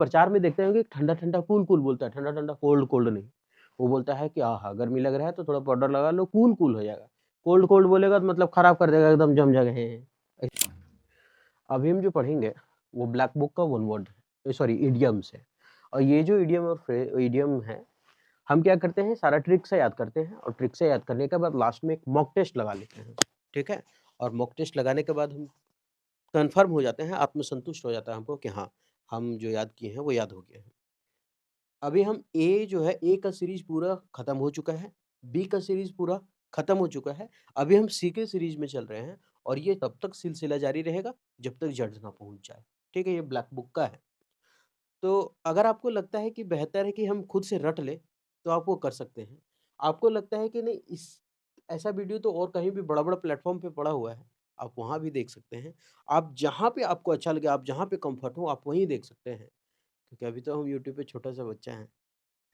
प्रचार में देखते हैं कि ठंडा-ठंडा कूल-कूल बोलता है, ठंडा-ठंडा कोल्ड-कोल्ड नहीं। वो बोलता है कि आहा! गर्मी लग रहा है तो थोड़ा पाउडर लगा लो, कूल-कूल हो जाएगा। कोल्ड-कोल्ड बोलेगा तो मतलब खराब कर देगा एकदम जम जगह। अभी हम जो पढ़ेंगे वो ब्लैक बुक का वन वर्ड सॉरी इडियम्स है। और ये जो इडियम और इडियम है, हम क्या करते हैं सारा ट्रिक से याद करते हैं और ट्रिक से याद करने के बाद लास्ट में एक मॉक टेस्ट लगा लेते हैं, ठीक है? और मॉक टेस्ट लगाने के बाद हम कन्फर्म हो जाते हैं, आत्मसंतुष्ट हो जाता है हमको कि हाँ, हम जो याद किए हैं वो याद हो गए हैं। अभी हम ए जो है ए का सीरीज़ पूरा खत्म हो चुका है, बी का सीरीज़ पूरा खत्म हो चुका है, अभी हम सी के सीरीज़ में चल रहे हैं और ये तब तक सिलसिला जारी रहेगा जब तक जड़ ना पहुँच जाए, ठीक है? ये ब्लैक बुक का है। तो अगर आपको लगता है कि बेहतर है कि हम खुद से रट लें, तो आप वो कर सकते हैं। आपको लगता है कि नहीं इस ऐसा वीडियो तो और कहीं भी बड़ा-बड़ा प्लेटफ़ॉर्म पे पड़ा हुआ है, आप वहाँ भी देख सकते हैं। आप जहाँ पे आपको अच्छा लगे, आप जहाँ पे कम्फ़र्ट हो, आप वहीं देख सकते हैं। क्योंकि अभी तो हम यूट्यूब पे छोटा-सा बच्चा हैं,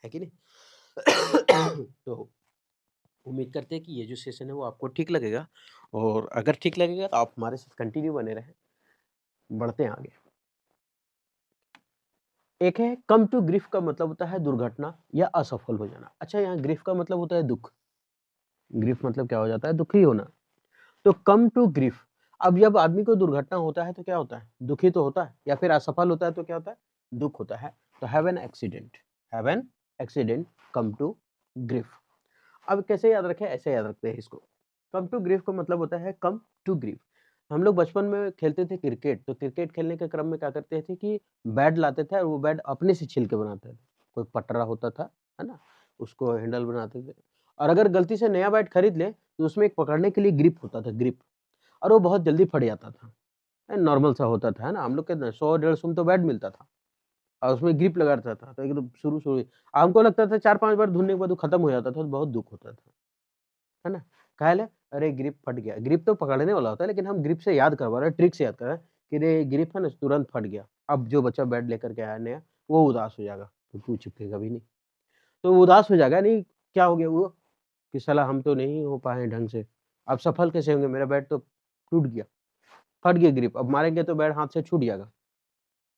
है कि नहीं? तो उम्मीद करते हैं कि ये जो सेशन है वो आपको ठीक लगेगा और अगर ठीक लगेगा तो आप हमारे साथ कंटिन्यू बने रहें। बढ़ते हैं आगे। एक है कम टू ग्रीफ का मतलब होता है दुर्घटना या असफल हो जाना। अच्छा यहाँ ग्रीफ का मतलब होता है दुःख। ग्रीफ मतलब क्या हो जाता है? दुखी होना। तो कम टू ग्रीफ अब जब आदमी को दुर्घटना होता है तो क्या होता है? दुखी तो होता है या फिर असफल होता है तो क्या होता है? दुःख होता है। तो have an accident, come to grief. अब कैसे याद रखें? ऐसे याद रखते हैं इसको। कम टू ग्रीफ का मतलब होता है कम टू ग्रीफ। हम लोग बचपन में खेलते थे क्रिकेट, तो क्रिकेट खेलने के क्रम में क्या करते थे कि बैट लाते थे और वो बैट अपने से छील के बनाते थे। कोई पटरा होता था, है ना? उसको हैंडल बनाते थे और अगर गलती से नया बैट खरीद लें, तो उसमें एक पकड़ने के लिए ग्रिप होता था, ग्रिप और वो बहुत जल्दी फट जाता था। नॉर्मल सा होता था, है ना? हम लोग के 100 150 में तो बैट मिलता था और उसमें ग्रिप लगा रहता था, तो एकदम शुरू-शुरू हमको लगता था 4-5 बार धुलने के बाद वो खत्म हो जाता था, तो बहुत दुःख होता था। है ना? काहे ले? अरे ग्रिप फट गया। ग्रिप तो पकड़ने वाला होता है लेकिन हम ग्रिप से याद करवा रहे हैं, ट्रिक से याद कर रहे हैं कि रे ग्रिप है ना तुरंत फट गया। अब जो बच्चा बैट लेकर के आया नया, वो उदास हो जाएगा, तो तू चिपकेगा भी नहीं। तो वो उदास हो जाएगा, नहीं क्या हो गया वो? कि साला हम तो नहीं हो पाए ढंग से। अब सफल कैसे होंगे? मेरा बैट तो टूट गया, फट गया ग्रिप। अब मारेंगे तो बैट हाथ से छूट जाएगा।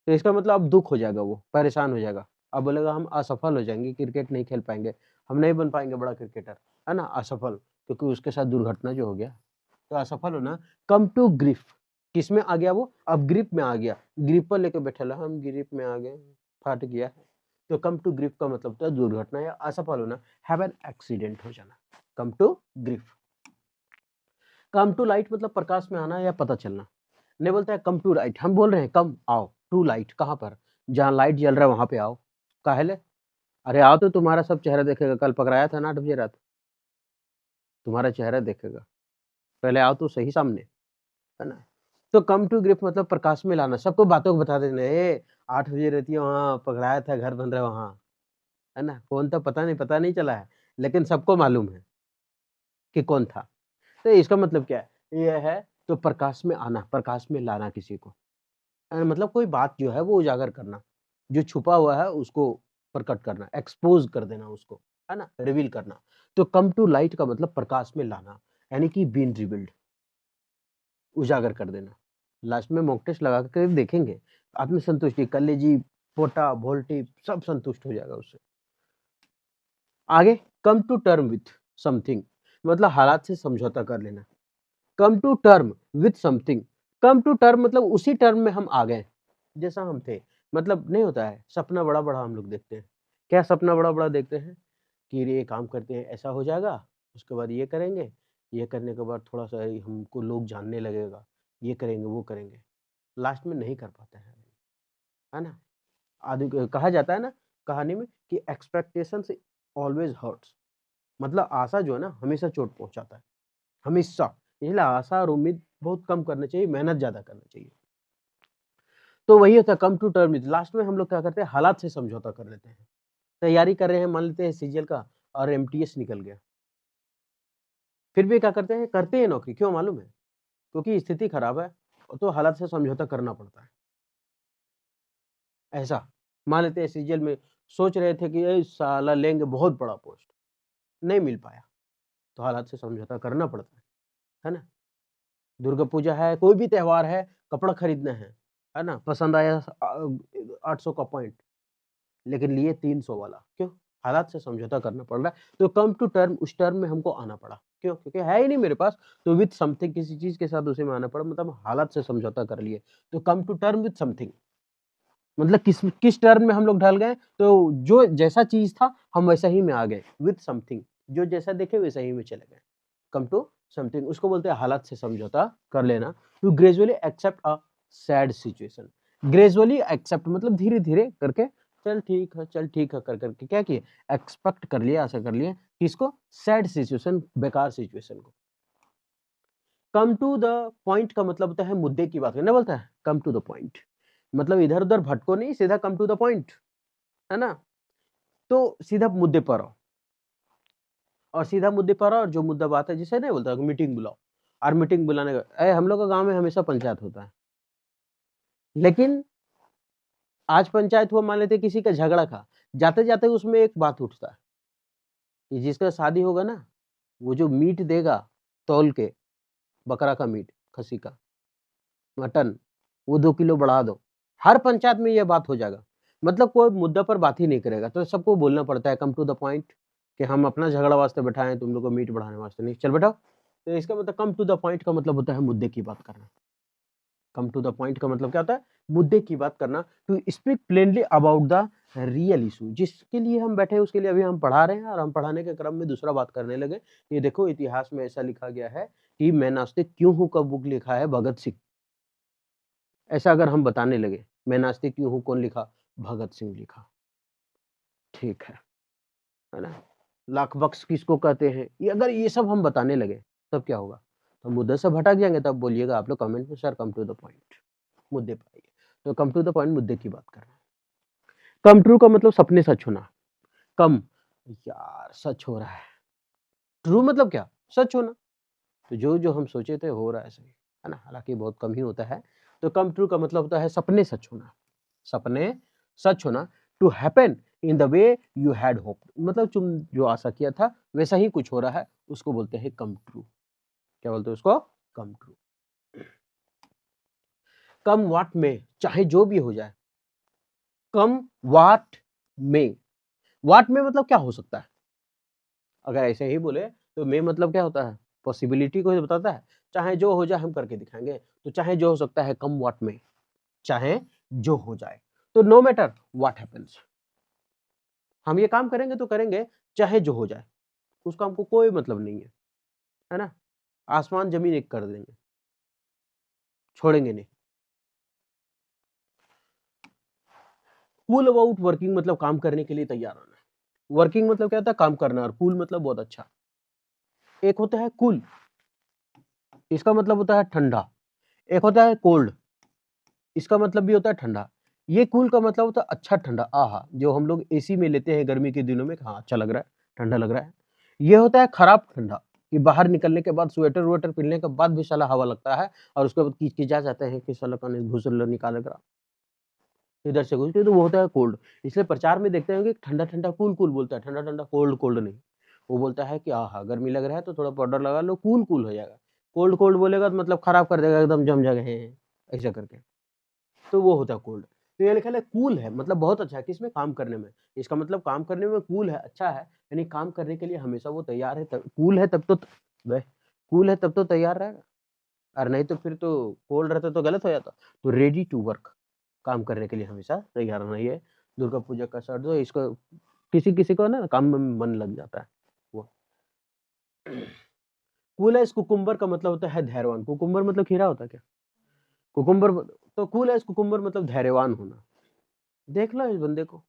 तो इसका मतलब अब दुःख हो जाएगा वो, परेशान हो जाएगा। अब बोलेगा हम असफल हो जाएँगे, क्रिकेट नहीं खेल पाएँगे, हम नहीं बन पाएँगे बड़ा क्रिकेटर, है ना? असफल, क्योंकि उसके साथ दुर्घटना जो हो गया। तो असफल होना, कम टू ग्रिफ, किसमें आ गया वो? अब ग्रिप में आ गया, ग्रिप पर लेके बैठल है, हम ग्रिप में आ गए, फट गया है। तो कम टू ग्रिफ का मतलब होता है दुर्घटना या असफल होना, हैव एन एक्सीडेंट हो जाना, come to grief. Come to light मतलब प्रकाश में आना या पता चलना। नहीं बोलता है कम टू लाइट, हम बोल रहे हैं कम आओ, टू लाइट कहाँ पर? जहाँ लाइट जल रहा है वहाँ पे आओ। काहे ले? अरे आओ तो तुम्हारा सब चेहरा देखेगा, कल पकड़ाया था ना 8 बजे रात, तुम्हारा चेहरा देखेगा। पहले आओ तो सही सामने, है ना? तो कम टू ग्रिप मतलब प्रकाश में लाना, सबको बातों को बता देना, 8 बजे रहती है वहाँ पकड़ाया था, घर बन रहा है वहाँ, है ना? कौन था पता नहीं चला है, लेकिन सबको मालूम है कि कौन था। तो इसका मतलब क्या है? ये है तो प्रकाश में आना, प्रकाश में लाना किसी को। मतलब कोई बात जो है वो उजागर करना, जो छुपा हुआ है उसको प्रकट करना, एक्सपोज़ कर देना उसको, है ना? रिवील करना। तो कम टू लाइट का मतलब प्रकाश में लाना, यानी कि बीन रिवील्ड, उजागर कर देना। लास्ट में मॉक टेस्ट लगा के देखेंगे, आत्मसंतुष्टि, कलेजी, पोटा, वोल्टी सब संतुष्ट हो जाएगा उससे। आगे come to term with something मतलब हालात से समझौता कर लेना। Come to term with something, come to term मतलब उसी टर्म में हम आ गए, जैसा हम थे। मतलब नहीं होता है, सपना बड़ा-बड़ा हम लोग देखते हैं। क्या सपना बड़ा-बड़ा देखते हैं? कि ये काम करते हैं, ऐसा हो जाएगा, उसके बाद ये करेंगे, ये करने के बाद थोड़ा-सा हमको लोग जानने लगेगा, ये करेंगे, वो करेंगे। लास्ट में नहीं कर पाते हैं, है ना? आदि क कहा जाता है ना कहानी में कि एक्सपेक्टेशंस ऑलवेज़ हर्ट्स मतलब आशा जो है ना हमेशा चोट पहुँचाता है, हमेशा। इसलिए आशा और उम्मीद बहुत कम करनी चाहिए, मेहनत ज़्यादा करनी चाहिए। तो वही होता है come to term with last में हम लोग क्या करते हैं हालात से समझौता कर लेते हैं। तैयारी कर रहे हैं मान लेते हैं सीजीएल का और एमटीएस निकल गया। फिर भी क्या करते हैं नौकरी क्यों मालूम है? क्योंकि स्थिति खराब है तो हालात से समझौता करना पड़ता है। ऐसा मान लेते हैं सीजीएल में सोच रहे थे कि ये साला लेंगे बहुत बड़ा पोस्ट, नहीं मिल पाया, तो हालात से समझौता करना पड़ता है ना? दुर्गा पूजा है, कोई भी त्योहार है, कपड़ा खरीदना है, है ना, पसंद आया 800 का पॉइंट, लेकिन लिए 300 वाला, क्यों? हालात से समझौता करना पड़ रहा है, तो कम टू टर्म, उस टर्म में हमको आना पड़ा, क्यों? क्योंकि है ही नहीं मेरे पास, तो विथ समथिंग किसी चीज के साथ उसी में आना पड़ा, मतलब हालात से समझौता कर लिए, तो come to term with something, मतलब किस टर्म में हम लोग ढल गए, तो जो जैसा चीज था हम वैसा ही में आ गए, विथ समथिंग, जो जैसा देखे वैसा ही में चले गए, कम टू समथिंग, उसको बोलते हैं हालात से समझौता कर लेना। To gradually accept a sad situation, gradually accept मतलब धीरे धीरे करके, चल ठीक है, चल ठीक है, कर करके क्या किए, एक्सपेक्ट कर लिया, ऐसा कर लिया, किसको, सैड सिचुएशन, बेकार सिचुएशन को। कम टू द पॉइंट का मतलब होता है मुद्दे की बात करना, बोलता है कम टू द पॉइंट, मतलब इधर उधर भटको नहीं, सीधा कम टू द पॉइंट, है ना, तो सीधा मुद्दे पर आओ, और सीधा मुद्दे पर आओ, और जो मुद्दा बात है, जिसे नहीं बोलता मीटिंग बुलाओ, और मीटिंग बुलाने का, हम लोग का गांव में हमेशा पंचायत होता है, लेकिन आज पंचायत हुआ, मान लेते किसी का झगड़ा था, जाते जाते उसमें एक बात उठता है कि जिसका शादी होगा ना, वो जो मीट देगा तौल के, बकरा का मीट, खसी का मटन, वो 2 किलो बढ़ा दो, हर पंचायत में ये बात हो जाएगा, मतलब कोई मुद्दा पर बात ही नहीं करेगा, तो सबको बोलना पड़ता है कम टू द पॉइंट, कि हम अपना झगड़ा वास्ते बैठाए हैं, तुम लोग को मीट बढ़ाने वास्ते नहीं, चल बैठाओ, तो इसका मतलब कम टू द पॉइंट का मतलब होता है मुद्दे की बात करना। कम टू द पॉइंट का मतलब क्या होता है, मुद्दे की बात करना, to speak plainly about the real issue, जिसके लिए हम बैठे हैं उसके लिए अभी हम पढ़ा रहे हैं, और हम पढ़ाने के क्रम में दूसरा बात करने लगे, ये देखो इतिहास में ऐसा लिखा गया है कि मैं नास्तिक क्यों हूं का बुक लिखा है भगत सिंह, ऐसा अगर हम बताने लगे, मैं नास्तिक क्यों हूं कौन लिखा, भगत सिंह लिखा, ठीक है ना, लाख बख्श किसको कहते हैं, ये अगर ये सब हम बताने लगे तब क्या होगा, तो मुद्दे से भटक जाएंगे, तब बोलिएगा आप लोग कमेंट में, sir come to the point, मुद्दे पर आइए, तो कम टू द पॉइंट, मुद्दे की बात करना। कम ट्रू का मतलब सपने सच होना, कम, यार सच हो रहा है, ट्रू मतलब क्या, सच होना, तो जो जो हम सोचे थे हो रहा है सही, है ना, हालांकि बहुत कम ही होता है, तो कम ट्रू का मतलब होता है सपने सच होना, सपने सच होना, to happen in the way you had hope, मतलब तुम जो आशा किया था वैसा ही कुछ हो रहा है, उसको बोलते हैं कम ट्रू, क्या बोलते हैं उसको, कम ट्रू। कम वाट में, चाहे जो भी हो जाए, कम वाट में, वाट में मतलब क्या हो सकता है, अगर ऐसे ही बोले तो मे मतलब क्या होता है, पॉसिबिलिटी को बताता है, चाहे जो हो जाए हम करके दिखाएंगे, तो चाहे जो हो सकता है कम वाट में, चाहे जो हो जाए, तो नो मैटर व्हाट हैपेंस, हम ये काम करेंगे तो करेंगे, चाहे जो हो जाए, उसका हमको कोई मतलब नहीं है ना, आसमान जमीन एक कर देंगे, छोड़ेंगे नहीं। कूल अबाउट वर्किंग मतलब काम करने के लिए तैयार होना, वर्किंग मतलब क्या होता है, काम करना, और कूल मतलब बहुत अच्छा, एक होता है कूल, इसका मतलब होता है ठंडा, एक होता है कोल्ड, इसका मतलब भी होता है ठंडा, ये कूल का मतलब होता है अच्छा ठंडा, आहा, जो हम लोग एसी में लेते हैं गर्मी के दिनों में, हाँ अच्छा लग रहा है, ठंडा लग रहा है। ये होता है खराब ठंडा, कि बाहर निकलने के बाद स्वेटर वेटर पहनने के बाद भी साला हवा लगता है, और उसके बाद किचकिचा जाते हैं कि साला कौन घुसल निकाल कर इधर से घुस के, तो वो होता है कोल्ड। इसलिए प्रचार में देखते हैं कि ठंडा ठंडा कूल कूल बोलता है, ठंडा ठंडा कोल्ड कोल्ड नहीं, वो बोलता है कि आहा गर्मी लग रहा है तो थोड़ा पाउडर लगा लो, कूल कूल हो जाएगा, कोल्ड कोल्ड बोलेगा तो मतलब खराब कर देगा, एकदम जम जगह है, ऐसा करके, तो वो होता है कोल्ड। तो ये लिखा है कूल है, मतलब बहुत अच्छा है किसमें, काम करने में, इसका मतलब काम करने में कूल है, अच्छा है, यानी काम करने के लिए हमेशा वो तैयार है, तब कूल है, तब तो वह कूल है तब तो तैयार रहेगा, और नहीं तो फिर तो कोल्ड रहता तो गलत हो जाता, तो रेडी टू वर्क, काम करने के लिए हमेशा तैयार रहना, ये दुर्गा पूजा का शर्त है, इसको किसी किसी को ना काम में मन लग जाता है वो। कूल है, इस कुकुम्बर का मतलब होता है धैर्यवान, कुकुम्बर मतलब खीरा होता है क्या, कुकुम्बर, तो कूल है इस कुकुम्बर मतलब धैर्यवान होना, देख लो इस बंदे को,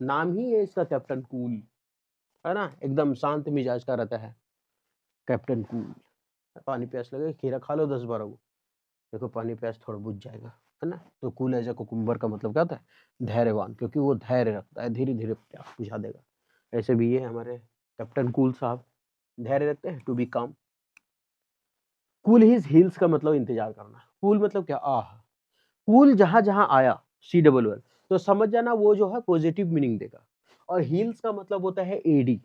नाम ही है इसका कैप्टन कूल, है ना, एकदम शांत मिजाज का रहता है, कैप्टन कूल। पानी प्यास लगे खीरा खा लो 10-12 को, देखो पानी प्यास थोड़ा बुझ जाएगा, है ना, तो कूल एज अ कुकुम्बर का मतलब क्या होता है, धैर्यवान, क्योंकि वो धैर्य रखता है, धीरे धीरे प्यास बुझा देगा, ऐसे भी ये हमारे कैप्टन कूल साहब धैर्य रखते हैं, टू बी काम। कूल हिज हील्स का मतलब इंतजार करना, कूल मतलब क्या, आह, कूल जहां जहां आया, CWL, तो समझ जाना वो जो है पॉजिटिव मीनिंग देगा, और हील्स का मतलब होता है एडी,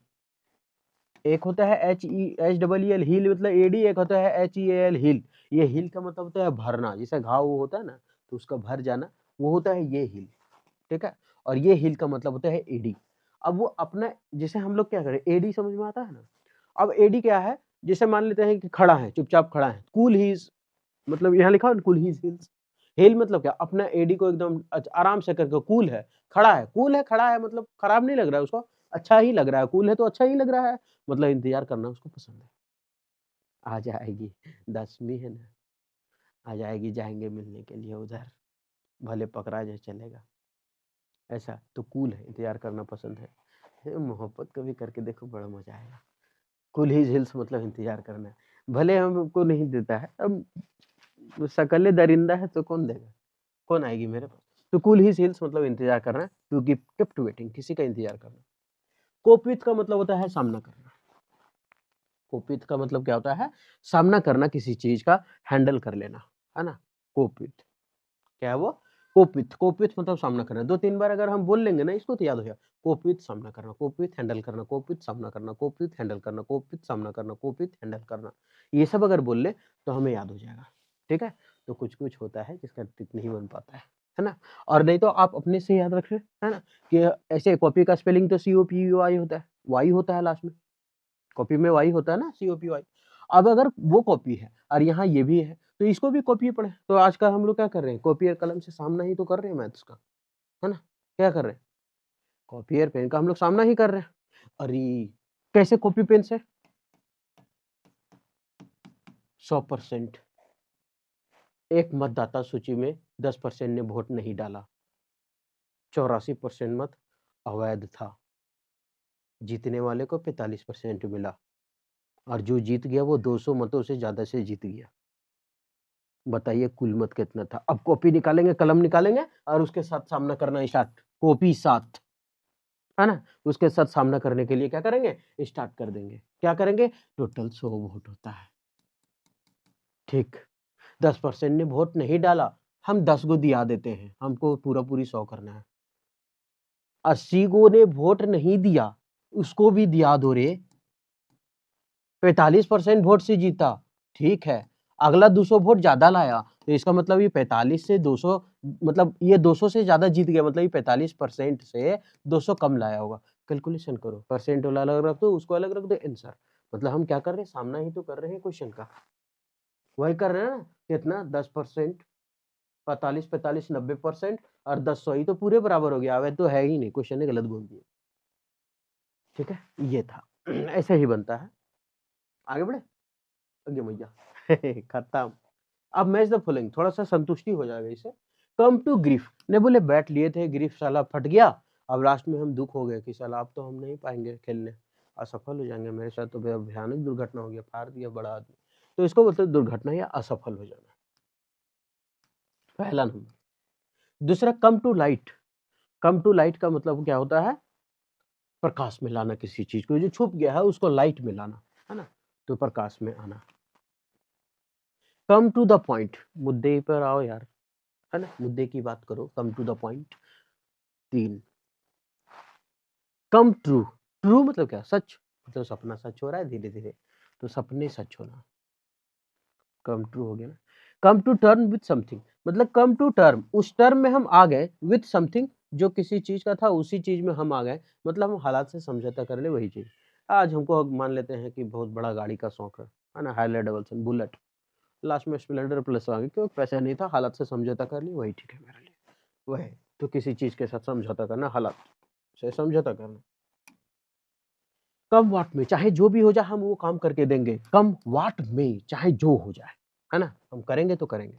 एक होता है HEL हील मतलब एडी, एक होता है HEAL हील, ये हील का मतलब होता है भरना, जैसे घाव होता है ना, तो उसका भर जाना, वो होता है ये हिल, ठीक है। और ये हिल का मतलब होता है एडी। अब वो अपना, जैसे हम लोग क्या करें, एडी समझ में आता है ना। अब एडी क्या है, जैसे मान लेते हैं कि खड़ा है, चुपचाप खड़ा है, कूल ही इज, मतलब यहाँ लिखा है कूल ही हिल्स। हिल मतलब क्या, अपना एडी को एकदम आराम से करके, कूल है, खड़ा है, कूल है, खड़ा है मतलब खराब नहीं लग रहा है उसको, अच्छा ही लग रहा है, कूल है तो अच्छा ही लग रहा है, मतलब इंतजार करना उसको पसंद है। आ जाएगी, 10वीं है ना, आ जाएगी, जाएंगे मिलने के लिए उधर, भले पकड़ा जाए चलेगा, ऐसा तो कूल है, इंतजार करना पसंद है। मोहब्बत कभी करके देखो, बड़ा मजा आएगा। कूल ही हिल्स मतलब इंतजार करना है, भले हमको नहीं देता है, अब शकले दरिंदा है तो कौन देगा, कौन आएगी मेरे पास। तो कूल ही हिल्स मतलब इंतजार करना, टू कीप केप्ट वेटिंग, किसी का इंतजार करना। कोप विथ का मतलब होता है सामना करना। कोप विथ का मतलब क्या होता है, सामना करना किसी चीज का, हैंडल कर लेना, है ना। कोप विथ क्या है वो, कोप विथ, कोप विथ मतलब सामना करना। 2-3 बार अगर हम बोल लेंगे ना इसको तो याद हो जाएगा। कोप विथ सामना करना, कोप विथ हैंडल करना, कोप विथ सामना करना, कोप विथ हैंडल करना, कोप विथ सामना करना, कोप विथ हैंडल करना, ये सब अगर बोल ले तो हमें याद हो जाएगा, ठीक है। तो कुछ कुछ होता है जिसका टिक नहीं बन पाता है ना। और नहीं तो आप अपने से याद रखें, है ना, कि ऐसे कॉपी का स्पेलिंग तो COPY होता है, वाई होता है लास्ट में, कॉपी में वाई होता है ना, COPY। अब अगर वो कॉपी है और यहाँ ये भी है, तो इसको भी कॉपी पढ़े। तो आजकल हम लोग क्या कर रहे हैं, कॉपी और कलम से सामना ही तो कर रहे हैं मैथ्स का, है ना। क्या कर रहे हैं, कॉपी और पेन का हम लोग सामना ही कर रहे हैं। अरे कैसे कॉपी पेन से, 100%। एक मतदाता सूची में 10% ने वोट नहीं डाला, 84% मत अवैध था, जीतने वाले को 45% मिला, और जो जीत गया वो 200 मतों से ज्यादा से जीत गया। बताइए कुल मत कितना था। अब कॉपी निकालेंगे, कलम निकालेंगे और उसके साथ सामना करना स्टार्ट, कॉपी साथ, है ना। उसके साथ सामना करने के लिए क्या करेंगे, स्टार्ट कर देंगे। क्या करेंगे, टोटल 100 वोट होता है, ठीक। 10% ने वोट नहीं डाला, हम 10 को दिया देते हैं, हमको पूरा पूरी 100 करना है। 80 को ने वोट नहीं दिया, उसको भी दिया दो रे, 45% वोट से जीता, ठीक है। अगला 200 वोट ज्यादा लाया, तो इसका मतलब ये 45 से 200, मतलब ये 200 से ज्यादा जीत गया, मतलब ये 45% से 200 कम लाया होगा। कैलकुलेशन करो, परसेंट वाला अलग रख दो, उसको अलग रख दो, आंसर। मतलब हम क्या कर रहे हैं, सामना ही तो कर रहे हैं क्वेश्चन का, वही कर रहे हैं ना। कितना, 10%, 45 45 90%, और 10 100 ही तो पूरे बराबर हो गया, अब तो है ही नहीं, क्वेश्चन ने गलत बोल दिया, ठीक है। ये था ऐसे ही बनता है। आगे बढ़े, आगे भैया खत्म। अब मैच द फॉलोइंग, थोड़ा सा संतुष्टि हो जाएगा इसे। कम टू ग्रीफ, ने बोले बैट लिए थे, ग्रीफ साला फट गया। अब लास्ट में हम दुख हो गए कि साला अब तो हम नहीं पाएंगे खेलने, असफल हो जाएंगे, मेरे साथ तो भयानक दुर्घटना हो गया, फाड़ दिया बड़ा आदमी। तो इसको बोलते हैं दुर्घटना या असफल हो जाना, पहला नंबर। दूसरा come to light, come to light का मतलब क्या होता है, प्रकाश में लाना किसी चीज को, जो छुप गया है उसको लाइट में लाना, है ना, तो प्रकाश में आना। कम टू द पॉइंट, मुद्दे पर आओ यार, है ना, मुद्दे की बात करो, come to the point. 3, come true, true मतलब क्या, सच, मतलब सपना सच हो रहा है धीरे धीरे, तो सपने सच होना, कम ट्रू हो गया ना। Come to term with something, मतलब कम टू टर्म, उस टर्म में हम आ गए, विथ समथिंग, जो किसी चीज का था उसी चीज में हम आ गए, मतलब हम हालात से समझौता कर ले, वही चीज। आज हमको मान लेते हैं कि बहुत बड़ा गाड़ी का शौक है ना, हाईलर डबल्सन बुलेट, लास्ट में स्प्लेंडर प्लस आ गई, क्यों, पैसा नहीं था, हालात से समझौता कर ली, वही ठीक है मेरे लिए, वह। तो किसी चीज के साथ समझौता करना, हालात से समझौता करना। कम वाट में, चाहे जो भी हो जाए हम वो काम करके देंगे, कम वाट में चाहे जो हो जाए, है ना, हम करेंगे तो करेंगे।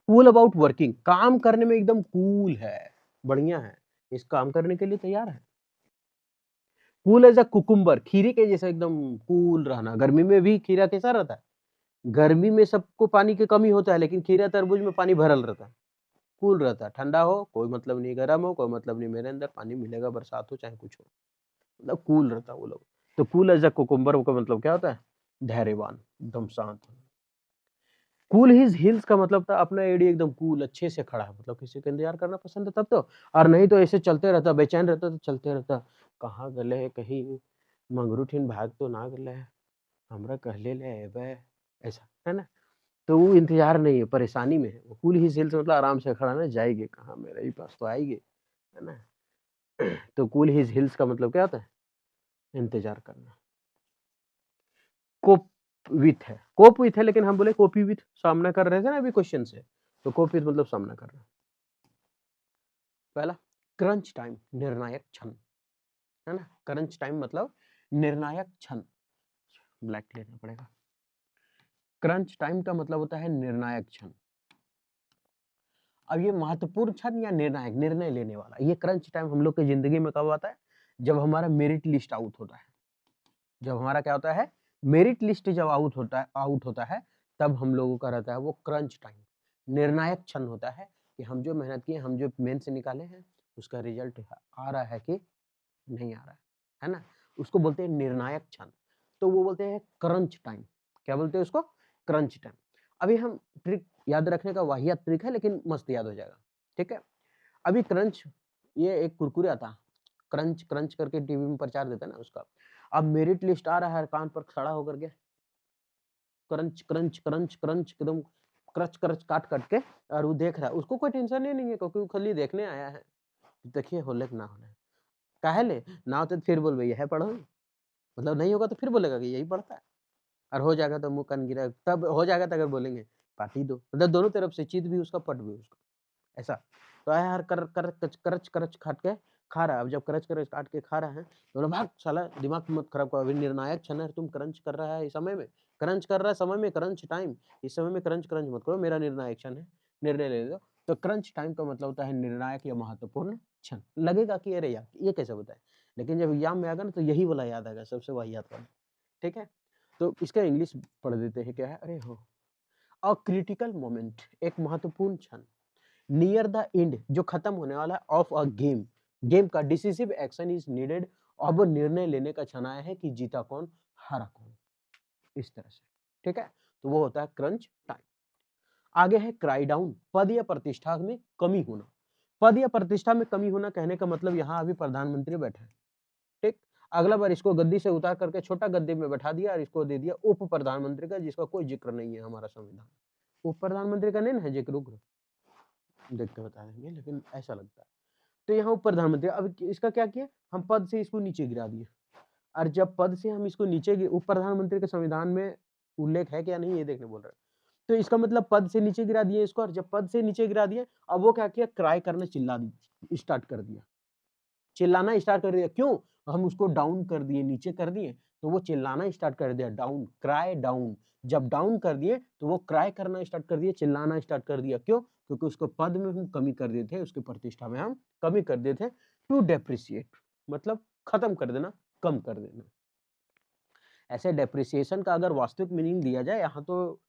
कूल अबाउट वर्किंग, काम करने में एकदम कूल है, बढ़िया है, इस काम करने के लिए तैयार है। कूल एज अ कुकुम्बर, खीरे के जैसा एकदम कूल रहना। गर्मी में भी खीरा कैसा रहता है, गर्मी में सबको पानी की कमी होता है, लेकिन खीरा तरबूज में पानी भरल रहता है, कूल रहता है, ठंडा हो कोई मतलब नहीं, गर्म हो कोई मतलब नहीं, मेरे अंदर पानी मिलेगा, बरसात हो चाहे कुछ हो, मतलब कूल रहता है वो लोग। तो कूल एज अ कुकुम्बर का मतलब क्या होता है, धैर्यवान, एकदम शांत। कूल हिज हिल्स का मतलब था अपना एडी एकदम कूल, अच्छे से खड़ा है, मतलब किसी का इंतजार करना पसंद है तब तो, और नहीं तो ऐसे चलते रहता, बेचैन रहता तो चलते रहता, कहाँ गले है, कहीं मंगरू ठीन भाग तो ना गले है, हमरा कहले ले अबे, ऐसा, है ना। तो वो इंतजार नहीं है, परेशानी में है। वो कूल हिज हिल्स मतलब आराम से खड़ा ना, जाएगी कहाँ, मेरे ही पास तो आएगी, है ना। तो कूल हिज हिल्स का मतलब क्या होता है? इंतजार करना। कोप विथ है, कोप विथ है, लेकिन हम बोले कॉपी विथ, सामना कर रहे थे ना अभी क्वेश्चन से, तो कोप विथ मतलब सामना करना। पहला क्रंच टाइम, निर्णायक क्षण, है ना। क्रंच टाइम मतलब निर्णायक क्षण, ब्लैक लेना पड़ेगा। क्रंच टाइम का मतलब होता है निर्णायक क्षण। अब ये महत्वपूर्ण क्षण या निर्णायक, निर्णय लेने वाला, ये क्रंच टाइम हम लोग की जिंदगी में कब आता है? जब हमारा मेरिट लिस्ट आउट होता है। जब हमारा क्या होता है? मेरिट लिस्ट जब आउट होता है, तब हम लोगों का रहता है वो क्रंच टाइम, निर्णायक क्षण होता है कि हम जो मेहनत किए, हम जो मेन से निकाले हैं, उसका रिजल्ट आ रहा है कि नहीं आ रहा है ना। उसको बोलते हैं निर्णायक क्षण, तो वो बोलते हैं क्रंच टाइम। क्या बोलते हैं उसको? Crunch time. अभी हम ट्रिक याद रखने का वाहियात ट्रिक है, लेकिन मस्त याद हो जाएगा, ठीक है। अभी क्रंच, ये एक कुरकुरे आता, क्रंच क्रंच करके टीवी में प्रचार देता है ना उसका। अब मेरिट लिस्ट आ रहा है, कान पर खड़ा होकर के क्रंच क्रंच क्रंच क्रंच एकदम क्रच क्रच काट काट के, और वो देख रहा है, उसको कोई टेंशन ही नहीं है, क्योंकि वो खाली देखने आया है। देखिए होले कि ना होले, काहेले ना होते तो फिर बोल भैया है पढ़ो, मतलब नहीं होगा तो फिर बोलेगा कि यही पढ़ता है, और हो जाएगा तो मुंह कान गिरा, तब हो जाएगा तो अगर बोलेंगे पार्टी दो, मतलब दोनों तरफ से चित भी उसका पट भी उसका, ऐसा। तो आया यार कर कर करच करच काट के खा रहा है। अब जब करच करच काट के खा रहा है, तो बोला भाग साला, दिमाग मत खराब करो, अभी निर्णायक क्षण है, तुम क्रंच कर रहा है इस समय में, क्रंच कर रहा है समय में, क्रंच टाइम, इस समय में क्रंच क्रंच मत करो, मेरा निर्णायक क्षण है, निर्णय ले लो। तो क्रंच टाइम का मतलब होता है निर्णायक या महत्वपूर्ण क्षण। लगेगा कि अरे यार ये कैसे बताए, लेकिन जब एग्जाम में आएगा ना, तो यही वाला याद आएगा, सबसे वाहियात वाला, ठीक है। तो इसका इंग्लिश पढ़ देते हैं, क्या है? अरे हो, अ क्रिटिकल मोमेंट, एक महत्वपूर्ण क्षण, नियर द एंड, जो खत्म होने वाला है, ऑफ अ गेम, गेम का डिसिसिव एक्शन इज नीडेड, अब निर्णय लेने का क्षण आया है कि जीता कौन, हारा कौन, इस तरह से, ठीक है। तो वो होता है क्रंच टाइम। आगे है क्राई डाउन, पद या प्रतिष्ठा में कमी होना। पद या प्रतिष्ठा में कमी होना कहने का मतलब, यहाँ अभी प्रधानमंत्री बैठे हैं, ठीक। अगला बार इसको गद्दी से उतार करके छोटा गद्दी में बैठा दिया, और इसको दे दिया उप प्रधानमंत्री का, जिसका कोई जिक्र नहीं है हमारा संविधान। उप प्रधानमंत्री का नहीं है जिक्र, रुक देख के बता देंगे, लेकिन ऐसा लगता है। तो यहाँ उप प्रधानमंत्री, अब इसका क्या किया, हम पद से इसको नीचे गिरा दिए, और जब पद से हम इसको नीचे, उप प्रधानमंत्री के संविधान में उल्लेख है क्या नहीं, ये देखने बोल रहे हैं। तो इसका मतलब पद से नीचे गिरा दिए इसको, और जब पद से नीचे गिरा दिए, अब वो क्या किया, क्राई करना, चिल्ला स्टार्ट कर दिया, चिल्लाना स्टार्ट कर दिया। क्यों? हम उसको डाउन कर दिए, नीचे कर दिए, तो वो चिल्लाना स्टार्ट कर दिया, डाउन, क्राई डाउन। जब डाउन कर दिए, तो वो क्राई करना स्टार्ट कर दिया, चिल्लाना स्टार्ट कर दिया। क्यों? क्योंकि उसको पद में हम कमी कर दिए थे, उसकी प्रतिष्ठा में हम कमी कर दिए थे। टू डेप्रिसिएट मतलब खत्म कर देना, कम कर देना। ऐसे डेप्रिसिएशन का अगर वास्तविक मीनिंग दिया जाए, यहाँ तो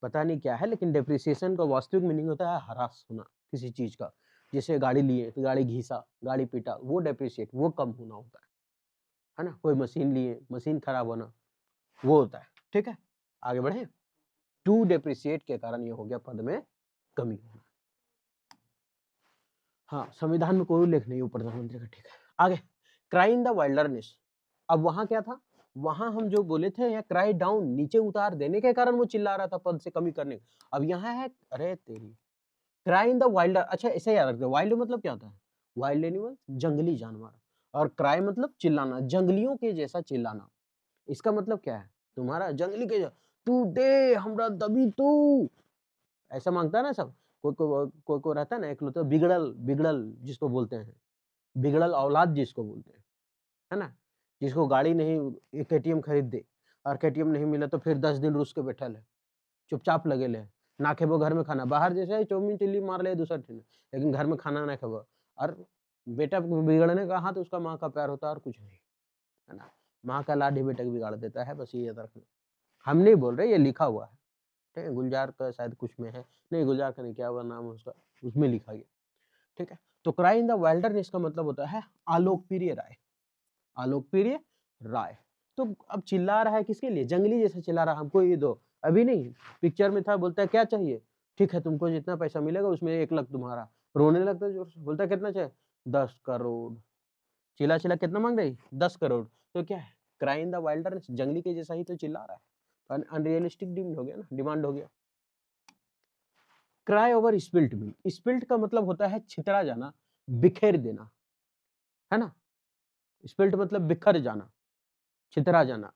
पता नहीं क्या है, लेकिन डेप्रिसिएशन का वास्तविक मीनिंग होता है हरास होना किसी चीज का। जैसे गाड़ी लिए तो गाड़ी घिसा, गाड़ी पीटा, वो डेप्रिसिएट, वो कम होना होता है ना। कोई मशीन लिए, मशीन खराब होना, वो होता है, ठीक है। आगे बढ़े, टू डेप्रिसिएट के कारण ये हो गया पद में कमी होना। हाँ, संविधान में कोई उल्लेख नहीं हो प्रधानमंत्री का, ठीक है। आगे, क्राई इन द वाइल्डरनेस। अब वहां क्या था, वहां हम जो बोले थे, यहाँ क्राई डाउन, नीचे उतार देने के कारण वो चिल्ला रहा था पद से कमी करने। अब यहाँ है, अरे तेरी, क्राई इन द वाइल्डर। अच्छा ऐसे याद रखते, वाइल्ड मतलब क्या होता है, वाइल्ड एनिमल, जंगली जानवर, और क्राई मतलब चिल्लाना, जंगलियों के जैसा चिल्लाना। इसका मतलब क्या है, तुम्हारा जंगली के तू दे हमरा दबी तू, ऐसा मांगता है ना सब। कोई रहता है ना एक बिगड़ल, बिगड़ल जिसको बोलते हैं, बिगड़ल औलाद जिसको बोलते हैं, है ना। जिसको गाड़ी नहीं, एक केटीएम खरीद दे, और केटीएम नहीं मिला तो फिर 10 दिन रुस के बैठल है, चुपचाप लगे ले, ना खेबो घर में खाना, बाहर जैसे चौमिन चिल्ली मार ले दूसरा दिन, लेकिन घर में खाना ना खेबो। और बेटा बिगड़ने का हाथ उसका माँ का प्यार होता है और कुछ नहीं, है ना। माँ का लाड ही बेटा को बिगाड़ देता है, बस ये याद रखना। हम नहीं बोल रहे, ये लिखा हुआ है, ठीक है। गुलजार का शायद कुछ में है, नहीं गुलजार का नहीं, क्या हुआ नाम है उसका, उसमें लिखा गया, ठीक है। तो क्राई इन द वाइल्डरनेस का मतलब होता है आलोकप्रिय राय, आलोकप्रिय राय। तो अब चिल्ला रहा है किसके लिए, जंगली जैसे चिल्ला रहा, हमको ये दो। अभी नहीं, पिक्चर में था, बोलता है क्या चाहिए, ठीक है तुमको जितना पैसा मिलेगा उसमें 1 लाख तुम्हारा, रोने लगता है जोर से, बोलता है कितना चाहिए, 10 करोड़, चिल्ला चिल्ला कितना मांग रही, 10 करोड़। तो क्या है, क्राई इन द वाइल्डरनेस, जंगली के जैसा ही तो चिल्ला रहा है, अनरियलिस्टिक डिमांड हो गया ना, डिमांड हो गया। Cry over spilt milk, spilt का मतलब होता है छितरा जाना, बिखेर देना, है ना? स्पिल्ट मतलब बिखर जाना, छितरा जाना।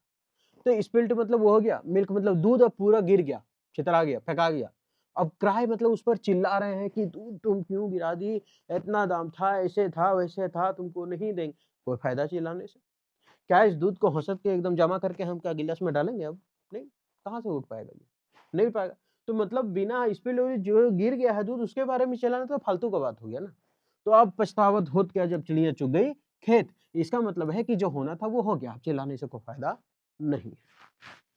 तो स्पिल्ट मतलब वो हो गया, मिल्क मतलब दूध अब पूरा गिर गया, छितरा गया, फेंका गया। अब क्राई मतलब उस पर चिल्ला रहे हैं कि दूध तुम क्यों गिरा दी? इतना दाम था, ऐसे था, वैसे था, तुमको नहीं देंगे। कोई फायदा चिल्लाने से? क्या इस दूध को हौसत के एकदम जमा करके हम क्या गिलास में डालेंगे अब? नहीं, कहाँ से उठ पाएगा ये? नहीं पाएगा। तो मतलब बिना स्पिल हुए जो गिर गया है दूध उसके बारे में चिल्लाना तो फालतू का बात हो गया ना। तो अब पछतावत होत क्या जब चिड़िया चुग गई खेत, इसका मतलब है कि जो होना था वो हो गया, अब चिल्लाने से कोई फायदा नहीं।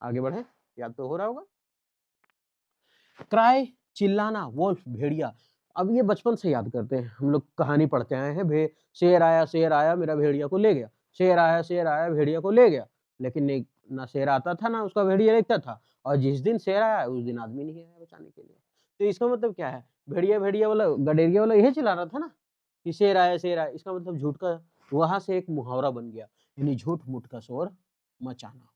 आगे बढ़े, याद तो हो रहा होगा। क्राई चिल्लाना, वोल्फ भेड़िया। अब ये बचपन से याद करते हैं, हम लोग कहानी पढ़ते आए हैं, शेर आया मेरा भेड़िया को ले गया, शेर आया भेड़िया को ले गया। लेकिन नहीं, ना शेर आता था ना उसका भेड़िया देखता था, और जिस दिन शेर आया उस दिन आदमी नहीं आया बचाने के लिए। तो इसका मतलब क्या है? भेड़िया भेड़िया वाला गडेरिया वाला यही चिल्ला रहा था ना कि शेर आया, इसका मतलब झूठ का, वहां से एक मुहावरा बन गया, यानी झूठ मूठ का शोर मचाना,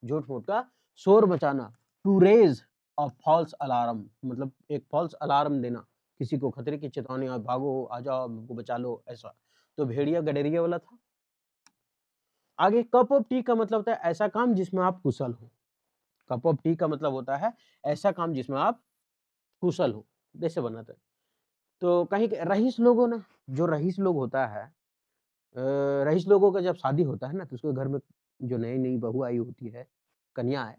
झूठ मूठ का शोर मचाना। To raise a false alarm, मतलब एक फॉल्स अलार्म देना, किसी को खतरे की चेतावनी, आप भागो, आ जाओ, हमको बचा लो, ऐसा। तो भेड़िया गडेरिया वाला था। आगे कप ऑफ टी का मतलब होता है ऐसा काम जिसमें आप कुशल हो। कप ऑफ टी का मतलब होता है ऐसा काम जिसमें आप कुशल हो। जैसे बनाते हैं तो कहीं रईस लोगों ने, जो रईस लोग होता है, रईस लोगों का जब शादी होता है ना, तो उसके घर में जो नई नई बहू आई होती है, कन्या है,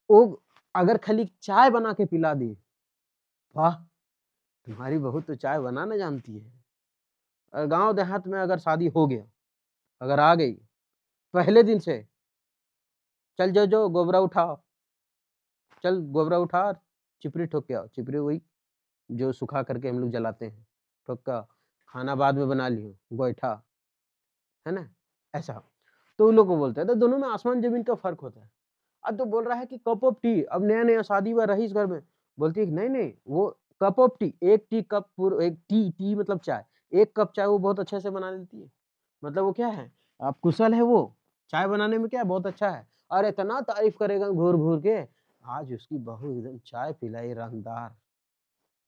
वो अगर खाली चाय बना के पिला दी, वाह, तुम्हारी बहू तो चाय बनाना जानती है। गांव देहात में अगर शादी हो गया, अगर आ गई, पहले दिन से चल जो जो गोबरा उठाओ, चल गोबरा उठा, चिपरी ठोक के आओ। चिपरी वही जो सुखा करके हम लोग जलाते हैं, ठोक का, खाना बाद में बना लियो, गोईठा, है ना, ऐसा। तो उन लोग को बोलते हैं, तो दोनों में आसमान जमीन का फर्क होता है। अब तो बोल रहा है कि कप ऑफ टी, अब नया नया शादी हुआ रईस घर में, बोलती है कि नहीं नहीं, वो कप ऑफ टी, एक टी कप, एक टी, टी मतलब चाय, एक कप चाय वो बहुत अच्छे से बना लेती है। मतलब वो क्या है, आप कुशल है, वो चाय बनाने में क्या है, बहुत अच्छा है। और इतना तारीफ करेगा घूर घूर के, आज उसकी बहू एकदम चाय पिलाई रंगदार,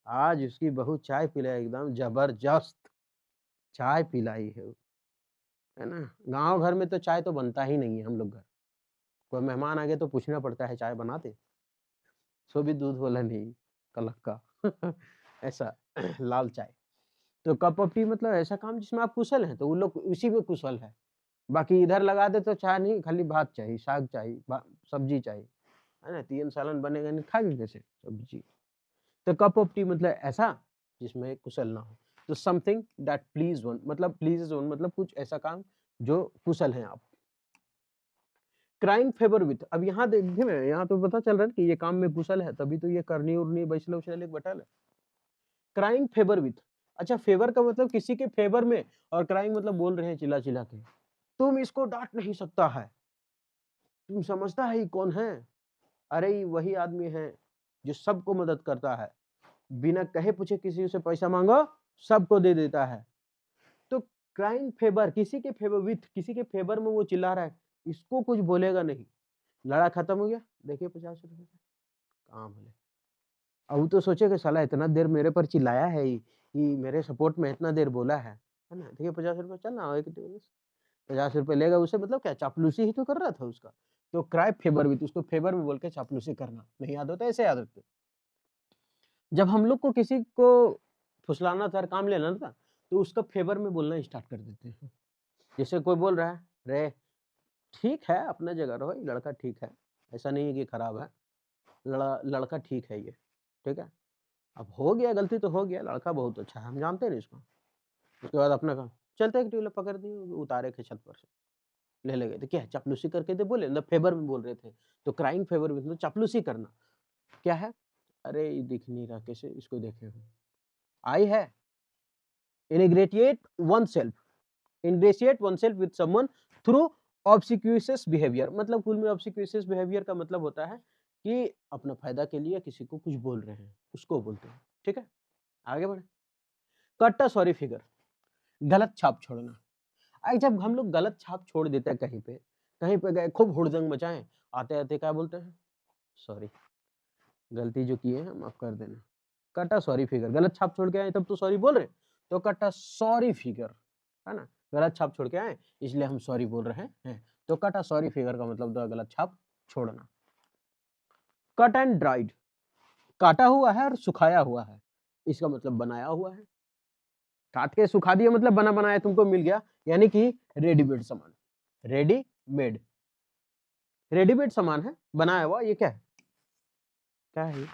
आज उसकी बहू चाय पिलाई एकदम जबरदस्त चाय पिलाई है ना। गांव घर में तो चाय तो बनता ही नहीं है, हम लोग घर कोई मेहमान आ गए तो पूछना पड़ता है चाय बनाते, सो भी दूध वाला नहीं, कलक का ऐसा लाल चाय। तो कप ऑफ टी मतलब ऐसा काम जिसमें आप कुशल हैं, तो वो लोग उसी में कुशल है। बाकी इधर लगा दे तो चाय नहीं, खाली भात चाहिए, साग चाहिए, सब्जी चाहिए, है ना, तीन सालन बनेगा नहीं, खाएंगे कैसे सब्जी। तो कप ऑफ टी मतलब ऐसा जिसमें कुशल ना हो। तो समथिंग दैट प्लीज वन, मतलब प्लीज वन मतलब कुछ ऐसा काम जो कुशल हैं आप। क्राइंग फेवर विथ, अब यहाँ देखिए ना, यहाँ तो पता चल रहा है कि ये काम में कुशल है, तभी तो ये करनी उरनी बैचले उछले एक बटल है। क्राइंग फेवर विथ, अच्छा फेवर का मतलब किसी के फेवर में, और क्राइंग मतलब बोल रहे हैं चिल्ला चिल्ला के, तुम इसको डांट नहीं सकता है, तुम समझता है ये कौन है? अरे ये वही आदमी है जो सबको मदद करता है, बिना कहे पूछे किसी से पैसा मांगो सबको दे देता है। तो क्राइंग फेवर, किसी के फेवर विथ, किसी के फेवर में वो चिल्ला रहा है, इसको कुछ बोलेगा नहीं। लड़ा खत्म हो गया, देखिए 50 रुपए का काम है। अब वो तो सोचे कि साला इतना देर मेरे पर चिल्लाया है कि मेरे सपोर्ट में इतना देर बोला है ना, देखिए 50 रुपए, चल ना एक 50 रुपए लेगा उसे, मतलब क्या चापलूसी ही तो कर रहा था उसका। तो क्राई फेवर विथ, उसको फेवर में बोल के चापलूसी करना नहीं याद होता, ऐसे याद रखते। जब हम लोग को किसी को फुसलाना था, काम लेना था, तो उसका फेवर में बोलना स्टार्ट कर देते हैं। जैसे कोई बोल रहा है, रे ठीक है अपना जगह रहो, ये लड़का ठीक है, ऐसा नहीं है कि खराब है, लड़का ठीक है ये, ठीक है, अब हो गया गलती तो हो गया, लड़का बहुत अच्छा है, हम जानते हैं इसको। उसके बाद अपना काम, चलते एक ट्यूबलाइट पकड़ दिए, उतारे के छत पर से ले गए, तो क्या चापलूसी करके थे, बोले मतलब फेवर में बोल रहे थे। तो क्राइंग फेवर में मतलब चापलूसी करना क्या है, अरे ये दिख नहीं रहा कैसे, इसको देखे हो, आई है, ingratiate oneself, ingratiate oneself with someone through obsequious behavior, मतलब कुल में obsequious behavior का मतलब होता है कि अपना फायदा के लिए किसी को कुछ बोल रहे हैं, उसको बोलते हैं। ठीक है, आगे बढ़े। कट्टा सॉरी फिगर, गलत छाप छोड़ना। आई जब हम लोग गलत छाप छोड़ देते हैं कहीं पे गए खूब हुड़दंग मचाएं, आते आते क्या बोलते हैं, सॉरी, गलती जो की है माफ कर देना, कट अ सॉरी फिगर, गलत छाप छोड़ के आए तब तो सॉरी बोल रहे, तो कट अ सॉरी फिगर, है ना, गलत छाप छोड़ के आए इसलिए हम सॉरी बोल रहे हैं, तो कट अ सॉरी फिगर का मतलब तो गलत छाप छोड़ना। कट एंड ड्राइड, काटा हुआ है और सुखाया हुआ है, इसका मतलब बनाया हुआ है। काट के सुखा दिया मतलब बना बनाया तुमको मिल गया, यानी कि रेडीमेड सामान, रेडीमेड, रेडीमेड सामान है, बनाया हुआ। ये क्या है, क्या है ये,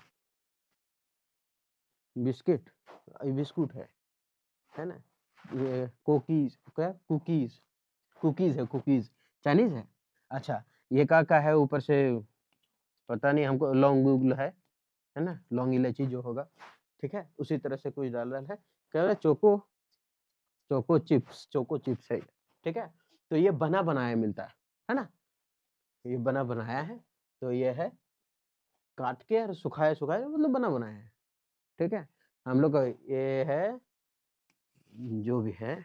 बिस्किट, ये बिस्कुट है ना, ये कुकीज, क्या कुकीज, कुकीज है, कुकीज चाइनीज है। अच्छा, ये का है ऊपर से पता नहीं हमको, लौंग है ना, लौंग इलायची जो होगा, ठीक है, उसी तरह से कुछ डाल है, कह रहे चोको, चोको चिप्स है, ठीक है। तो ये बना बनाया मिलता है ना, ये बना बनाया है, तो ये है काट के और सुखाया सुखाया मतलब बना बनाया है, ठीक है। हम लोग का ये है, जो भी है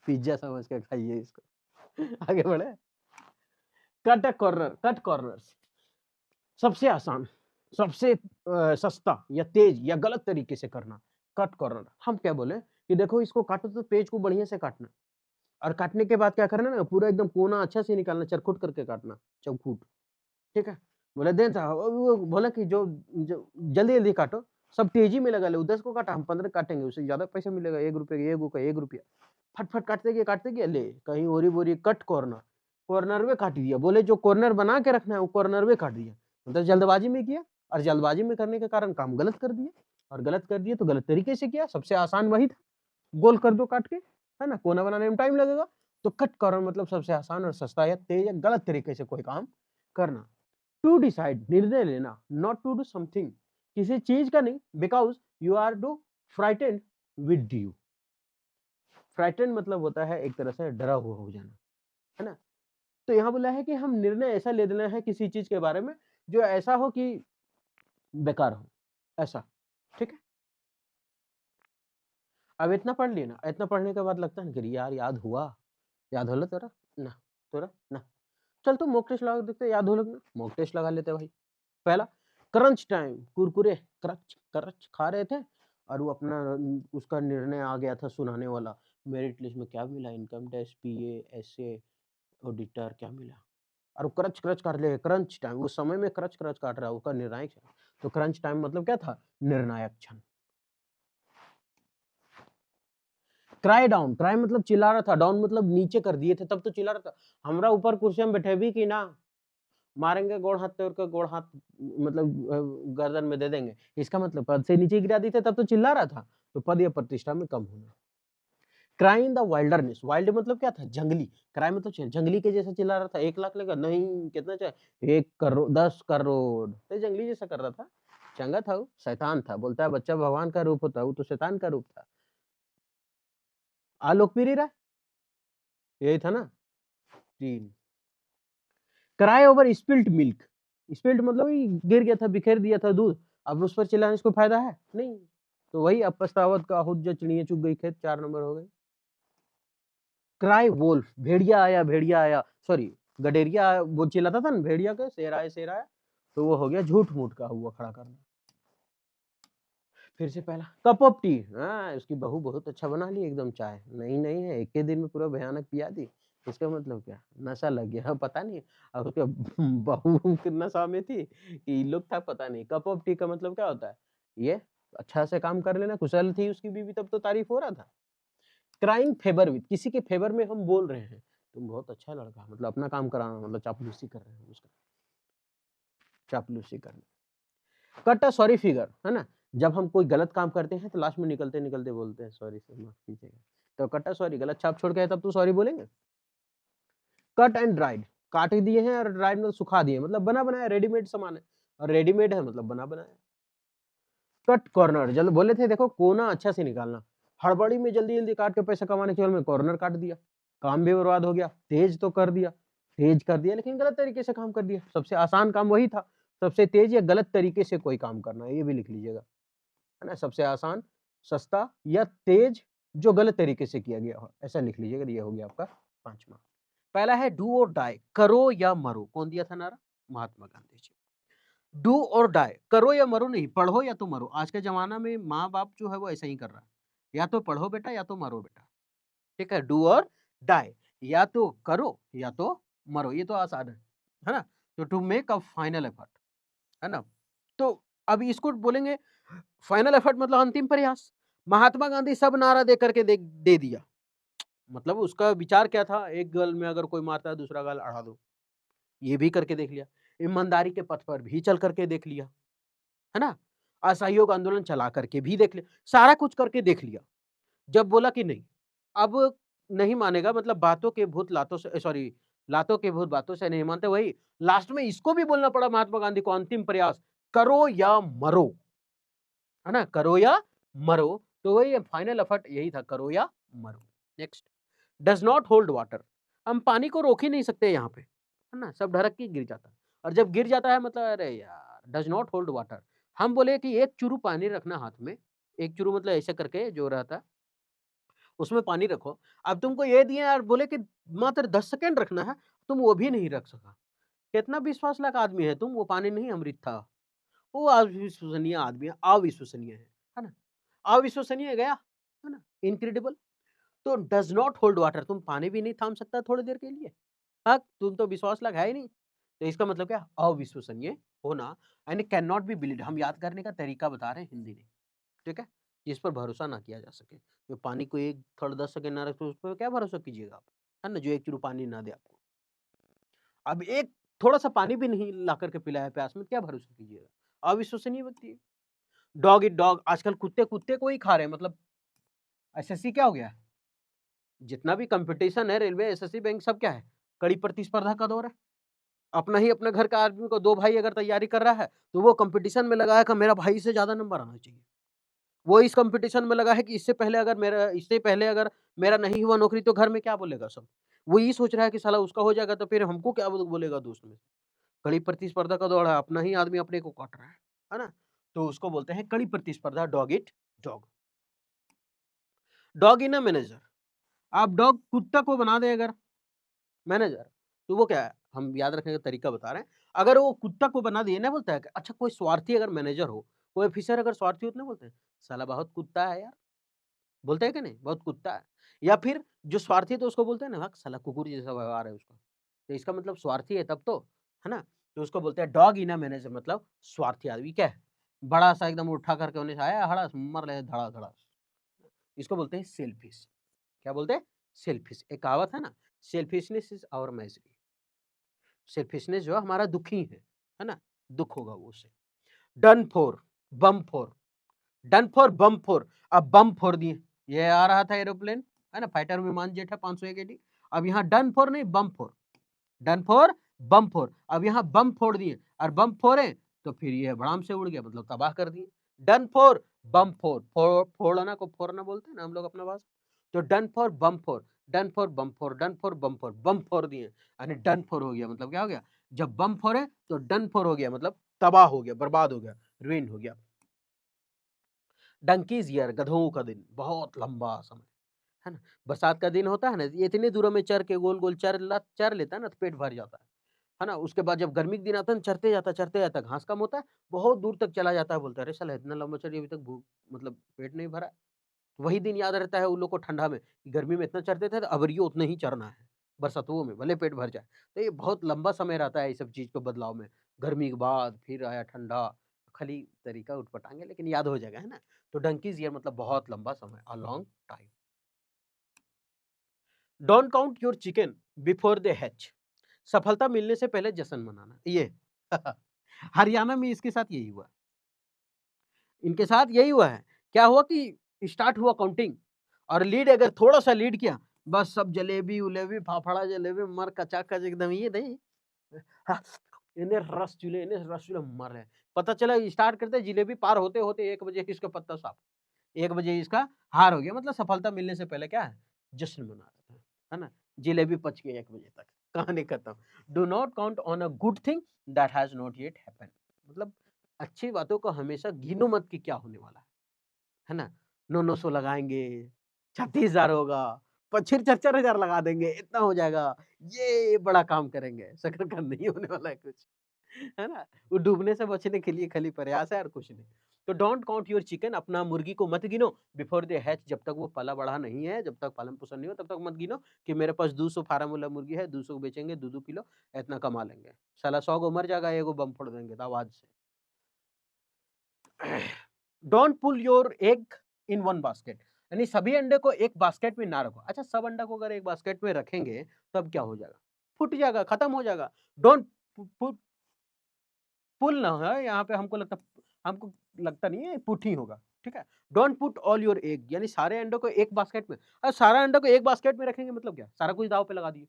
पिज्जा समझ के खाइए इसको। आगे बढ़े, कट कॉर्नर, कट कॉर्नर्स, सबसे आसान, सबसे सस्ता या तेज या गलत तरीके से करना, कट कॉर्नर। हम क्या बोले कि देखो इसको काटो तो पेज को बढ़िया से काटना, और काटने के बाद क्या करना ना, पूरा एकदम कोना अच्छा से निकालना, चरखुट करके काटना, चौखुट, ठीक है। बोले दे था वो बोला कि जो जल्दी जल्दी काटो, सब तेजी में लगा ले, 10 को काटा, हम 15 काटेंगे, उससे ज्यादा पैसा मिलेगा, 1 रुपये, एगो का 1 रुपया, फट काटते गए ले, कहीं ओरी बोरी कट कॉर्नर, कॉर्नर में काट दिया, बोले जो कॉर्नर बना के रखना है वो कॉर्नर में काट दिया, मतलब जल्दबाजी में किया, और जल्दबाजी में करने के कारण काम गलत कर दिया, और गलत कर दिया तो गलत तरीके से किया, सबसे आसान वही था, गोल कर दो काट के, है ना, कोना बनाने में टाइम लगेगा, तो कट कॉर्नर मतलब सबसे आसान और सस्ता या तेज या गलत तरीके से कोई काम करना। टू डिसाइड, निर्णय लेना, नॉट टू डू समथिंग, किसी चीज का नहीं, because you are too frightened with you, frightened मतलब होता है एक तरह से डरा हुआ हो जाना, है ना। तो यहाँ बोला है कि हम निर्णय ऐसा ले लेना है किसी चीज के बारे में जो ऐसा हो कि बेकार हो, ऐसा, ठीक है। अब इतना पढ़ लिया ना, इतना पढ़ने के बाद लगता है ना कि यार याद हुआ, याद होला तेरा ना, तेरा ना, चल तू मॉक टेस्ट लगा देखते, याद हो लगना, मॉक टेस्ट लगा लेते भाई। पहला, क्रंच टाइम, कुरकुरे क्रच करच खा रहे थे, और वो अपना उसका निर्णय आ गया था सुनाने वाला, मेरिट लिस्ट में क्या मिला, इनकम टैक्स, पीए, एसए, ऑडिटर क्या मिला, और वो क्रच क्रच काट ले, क्रंच टाइम, उस समय में क्रच क्रच काट रहा है, उसका निर्णायक क्षण, तो क्रंच टाइम मतलब क्या था, निर्णायक क्षण। क्राई डाउन, क्राई मतलब चिल्ला रहा था, डाउन मतलब नीचे कर दिए थे तब तो चिल्ला रहा था, हमरा ऊपर कुर्सी में बैठे भी कि ना, मारेंगे गोड़ हाथ तोड़ के, गोड़ हाथ मतलब गर्दन में दे देंगे, इसका मतलब पद से नीचे गिरा दी थे तब तो चिल्ला रहा था, तो पद या प्रतिष्ठा में कम होना। Cry in the wilderness, wild मतलब क्या था, जंगली, क्राई मतलब जंगली के जैसा चिल्ला रहा था, 1 लाख लेगा नहीं, कितना चाहिए, 1 करोड़, 10 करोड़, तो जंगली जैसा कर रहा था, चंगा था वो, शैतान था, बोलता है बच्चा भगवान का रूप होता है, वो तो शैतान का रूप था। आलोक पीरी रहा, यही था ना। 3, cry over spilt milk, spilt मतलब गिर गया था, बिखेर दिया था दूध, अब उस पर चिल्लाने से कोई फायदा है नहीं, तो वही अब पछतावत का हुज्जत, चिड़िया चुग गई खेत, 4 नंबर हो गए। क्राई वोल्फ, भेड़िया आया, सॉरी गडेरिया वो चिल्लाता था ना, भेड़िया के शेर आया, तो वो हो गया झूठ मूठ का हुआ खड़ा करना। फिर से पहला, कप ऑफ टी, हाँ उसकी बहू बहुत अच्छा बना ली एकदम चाय, नहीं है, एक के दिन में पूरा भयानक पिया दी, इसका मतलब क्या, नशा लग गया, पता नहीं, अब उसके बहू कितना नशा में थी कि लोग था पता नहीं। कप ऑफ टी का मतलब क्या होता है, ये अच्छा से काम कर लेना, कुशल थी उसकी बीवी तब तो तारीफ हो रहा था। क्राइंग फेवर विद, किसी के फेवर में हम बोल रहे हैं, तुम बहुत अच्छा लड़का, मतलब अपना काम कराना, मतलब चापलूसी कर रहे हैं उसका, चापलूसी करना। कट अ सॉरी फिगर, है ना, जब हम कोई गलत काम करते हैं तो लास्ट में निकलते निकलते बोलते हैं सॉरी सर माफ कीजिएगा, तो कट अ सॉरी, गलत छाप छोड़ के आए तब तो सॉरी बोलेंगे। कट एंड ड्राइड, काट दिए हैं और ड्राइड मतलब सुखा दिए, मतलब बना बनाया, रेडीमेड सामान है, और रेडीमेड है मतलब बना बनाया। कट कॉर्नर, जल्द बोले थे देखो कोना अच्छा से निकालना, हड़बड़ी में जल्दी जल्दी काट के पैसा कमाने के में कॉर्नर काट दिया, काम भी बर्बाद हो गया, तेज तो कर दिया, तेज कर दिया लेकिन गलत तरीके से काम कर दिया, सबसे आसान काम वही था, सबसे तेज या गलत तरीके से कोई काम करना है, ये भी लिख लीजिएगा, है ना, सबसे आसान, सस्ता या तेज जो गलत तरीके से किया गया हो, ऐसा लिख लीजिएगा, ये हो गया आपका 5वां। पहला है डू और डाई, करो या मरो, कौन दिया था नारा, महात्मा गांधी जी। डू और डाई, करो या मरो नहीं, पढ़ो या तो मरो। आज के ज़माना में माँ-बाप जो है वो ऐसा ही कर रहा है। या तो पढ़ो बेटा या तो मरो बेटा, ठीक है? डू और डाई, या तो करो या तो मरो, ये तो आसान है ना? तो to make a final effort, है ना? तो अब इसको बोलेंगे फाइनल एफर्ट मतलब अंतिम प्रयास। महात्मा गांधी सब नारा दे करके दे दिया। मतलब उसका विचार क्या था? एक गाल में अगर कोई मारता है, दूसरा गाल अड़ा दो। ये भी करके देख लिया। ईमानदारी के पथ पर भी चल करके देख लिया, है ना? असहयोग आंदोलन चला करके भी देख लिया। सारा कुछ करके देख लिया। जब बोला कि नहीं, अब नहीं मानेगा, मतलब बातों के भूत लातों से, सॉरी, लातों के भूत बातों से नहीं मानते, वही लास्ट में इसको भी बोलना पड़ा महात्मा गांधी को, अंतिम प्रयास, करो या मरो, है ना? करो या मरो, तो वही फाइनल एफर्ट यही था, करो या मरो। Next, does not hold water, हम पानी को रोक ही नहीं सकते यहाँ पे, है ना? सब ढरक के गिर जाता है, और जब गिर जाता है मतलब अरे यार, डज नॉट होल्ड वाटर। हम बोले कि एक चुरू पानी रखना हाथ में, एक चुरू मतलब ऐसे करके जो रहता है उसमें पानी रखो। अब तुमको ये दिए यार, बोले कि मात्र 10 सेकंड रखना है, तुम वो भी नहीं रख सका। कितना विश्वास लायक आदमी है तुम, वो पानी नहीं अमृत था। वो अविश्वसनीय आदमी है, अविश्वसनीय है ना? अविश्वसनीय गया, है ना? इनक्रेडिबल। तो डज़ नॉट होल्ड वाटर, तुम पानी भी नहीं थाम सकता थोड़ी देर के लिए। हाँ, तुम तो विश्वास लायक है ही नहीं। तो इसका मतलब क्या? अविश्वसनीय होना, यानी कैन नॉट बी बिलीव्ड। हम याद करने का तरीका बता रहे हैं हिंदी में, ठीक है? जिस पर भरोसा ना किया जा सके। तो पानी को एक थोड़ा 10 सेकंड ना रखे, उस पे क्या भरोसा कीजिएगा आप? है ना? जो 1 चुरू पानी ना दे आपको। अब एक थोड़ा-सा पानी भी नहीं ला कर के पिलाया प्यास में, क्या भरोसा कीजिएगा? अविश्वसनीय व्यक्ति है। डॉग ईट डॉग, आजकल कुत्ते कुत्ते को ही खा रहे हैं, मतलब एसएससी क्या हो गया है? जितना भी कॉम्पिटिशन है, रेलवे, एसएससी, बैंक, सब क्या है? कड़ी प्रतिस्पर्धा का दौर है। अपना ही अपने घर का आदमी को, 2 भाई अगर तैयारी कर रहा है, तो वो कॉम्पिटिशन में लगा है कि मेरा भाई से ज़्यादा नंबर आना चाहिए। वो इस कॉम्पिटिशन में लगा है कि इससे पहले अगर मेरा नहीं हुआ नौकरी, तो घर में क्या बोलेगा सब? वो ये सोच रहा है कि साला उसका हो जाएगा तो फिर हमको क्या बोलेगा दोस्त में। कड़ी प्रतिस्पर्धा का दौर है, अपना ही आदमी अपने को काट रहा है ना? तो उसको बोलते हैं कड़ी प्रतिस्पर्धा, dog eat dog. Dog in a manager, आप डॉग कुत्ता को बना दें अगर मैनेजर, तो वो क्या है? हम याद रखने का तरीका बता रहे हैं। अगर वो कुत्ता को बना दिए, ना बोलता है कि अच्छा कोई स्वार्थी अगर मैनेजर हो, कोई ऑफिसर अगर स्वार्थी हो, तो ना बोलते हैं, साला बहुत कुत्ता है यार। बोलते हैं कि नहीं? बहुत कुत्ता है। या फिर जो स्वार्थी है तो उसको बोलते हैं ना, "भग साला कुकुर जैसा व्यवहार है उसका।" तो इसका मतलब स्वार्थी है तब तो, है ना? तो उसको बोलते हैं डॉग इन अ मैनेजर, मतलब स्वार्थी आदमी। क्या है? बड़ा-सा एकदम उठा करके होने से आया हड़ास, मर रहे धड़ाधड़। इसको बोलते हैं सेल्फिश। क्या बोलते हैं? सेल्फिश। एक कहावत है ना, सेल्फिशनेस इज़ आवर मिज़री। सेल्फिशनेस जो है हमारा दुखी है ना? दुःख होगा वो उससे। Done for, bomb for, done for bomb four, अब बम फोड़ दिए। ये आ रहा था एरोप्लेन, है ना? फाइटर विमान जेट है 501 एडी। अब यहाँ डन फॉर नहीं, बम फोड़, डन फॉर बम फोड़। अब यहाँ बम फोड़ दिए, और बम फोड़े तो फिर ये भड़ाम से उड़ गया, मतलब तबाह कर दिए। डन फॉर बम फोड़, फोड़ना को फोड़ना बोलते हैं ना हम लोग अपना भाषा। तो डन फॉर बम फोड़, डन फॉर बम फोड़, डन फॉर बम फोड़, बम फोड़ दिए, यानी डन फॉर हो गया, मतलब क्या हो गया? जब बम फोड़े तो डन फॉर हो गया, मतलब तबाह हो गया, बर्बाद हो गया, रुइन हो गया। डंकीज़ ईयर, गधों का दिन, बहुत लंबा समय, है ना? बरसात का दिन होता है ना, ये इतने दूरों में चर के गोल-गोल चर लेता है ना, तो पेट भर जाता है ना? उसके बाद जब गर्मी के दिन आता है ना, चरते जाता, घास कम होता है, बहुत दूर तक चला जाता है, बोलता है, "अरे साला इतना लंबा चरी अभी तक भूख, मतलब पेट नहीं भरा है।" वही दिन याद रहता है उन लोग को ठंडा में, कि गर्मी में इतना चरते थे, तो अबरियो उतना ही चरना है, बरसातुओं में, भले पेट भर जाए। तो ये बहुत लंबा समय रहता है ये सब चीज़ पे बदलाव में। गर्मी के बाद फिर आया ठंडा, खाली तरीका उटपटांग है, लेकिन याद हो जाएगा, है ना? तो डंकीज़ ईयर मतलब बहुत लंबा समय, a long time. Don't count your chicken before they hatch, सफलता मिलने से पहले जश्न मनाना, ये हरियाणा में इसके साथ यही हुआ। इनके साथ यही हुआ है। क्या हुआ कि स्टार्ट हुआ काउंटिंग, और लीड अगर थोड़ा-सा लीड किया, बस सब जलेबी-उलेबी, फाफड़ा जलेबी मर कचाकच एकदम, ये नहीं, हाँ, इन्हें रस चूले मर रहे हैं। पता चला स्टार्ट करते जिलेबी पार होते-होते 1 बजे इसका पत्ता साफ, 1 बजे इसका हार हो गया, मतलब सफलता मिलने से पहले क्या है? जश्न मना रहा था, है ना? जिलेबी पच गई 1 बजे तक, कहानी खत्म। Do not count on a good thing that has not yet happened, मतलब अच्छी बातों को हमेशा गिनो मत कि क्या होने वाला है ना? 9-900 लगाएँगे, 36,000 होगा, फिर 4-4 हज़ार लगा देंगे, इतना हो जाएगा, ये बड़ा काम करेंगे, शकर का नहीं होने वाला है कुछ। है ना? वो डूबने से बचने के लिए खाली प्रयास है और कुछ नहीं। तो डोंट काउंट योर चिकन, अपना मुर्गी को मत गिनो बिफोर दे हैच, जब तक वो पला बढ़ा नहीं है, जब तक पालन-पोषण नहीं हो तब तक मत गिनो कि मेरे पास 200 फार्म वाला मुर्गी है, 200 को बेचेंगे, 2-2 किलो इतना कमा लेंगे। साला 100 गो मर जाएगा, एगो बम फोड़ देंगे तो आवाज़ से। Don't pull your egg in one basket, यानी सभी अंडे को एक बास्केट में ना रखो। अच्छा, सब अंडा को अगर एक बास्केट में रखेंगे तब क्या हो जाएगा? फूट जाएगा, खत्म हो जाएगा। डोंट पुट पुल ना है यहाँ पे, हमको लगता नहीं है पुट ही होगा, ठीक है? Don't put all your egg, यानी सारे अंडों को एक बास्केट में, सारा अंडा को एक बास्केट में रखेंगे मतलब क्या? सारा कुछ दाँव पे लगा दिए,